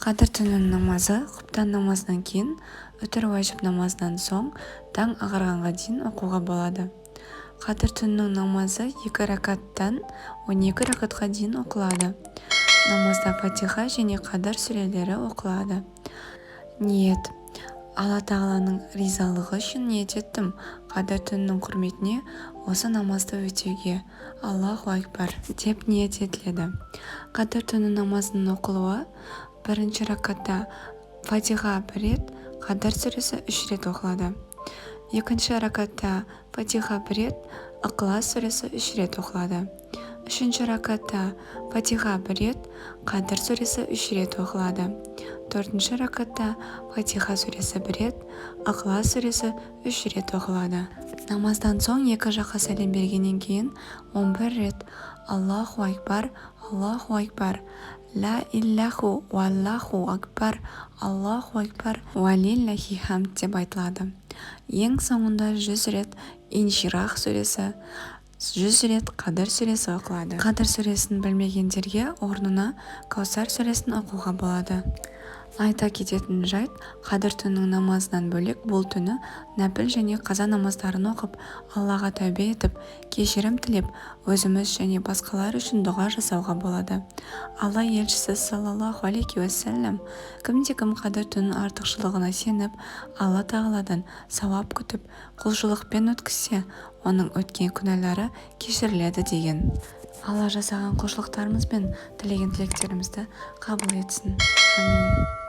Қадір түнінің намазы құптан намазынан кейін, үтір уәжіп намазынан соң, таң ағарғанға дейін оқуға болады. Қадір түнінің намазы 2 ракаттан 12 ракатқа дейін оқылады. Намазда Фатиха және Қадір сүрелері оқылады. Ниет. Алла тағаланың ризалығы үшін ниет еттім Қадір түнінің құрметіне осы намазды өтеуге. Аллаху акбар деп ниет етіледі. Қадір түні намазының оқылуы: бірінші ракатта Фатиха 1 рет, Қадір сүресі 3 рет оқылады. Екінші ракатта Фатиха 1 рет, Иқлас сүресі 3 рет оқылады. Үшінші ракатта Фатиха 1 рет, Қадір сүресі 3 рет оқылады. Төртінші ракатта Фатиха сүресі 1 рет, Иқлас сүресі 3 рет оқылады. Намаздан соң екі жаққа сәлем бергеннен кейін 11 рет Аллаху акбар, Аллаху акбар, ла иллаху валлаху акбар, Аллаху акбар, валиллахи хамд деп айтылады. Ең соңында 100 рет Инширах сүресі, 100 рет Қадір сүресі оқылады. Қадір сүресін білмегендерге орнына Каусар сүресін оқуға болады. Айта кететін жайт, Қадір түнінің намазынан бөлек бұл түні нәпіл және қаза намаздарын оқып, Аллаға тәубе етіп, кешірім тілеп, өзіміз және басқалар үшін дұға жасауға болады. Алла елшісі саллаллаху алейхи уассалам кімде-кім Қадір түнінің артықшылығына сеніп, Алла тағаладан сауап күтіп, құлшылықпен өткізсе, оның өткен күнәлары кешіріледі деген. Алла жасаған құлшылықтарымыз бен тілеген тілектерімізді қабыл етсін. Амин.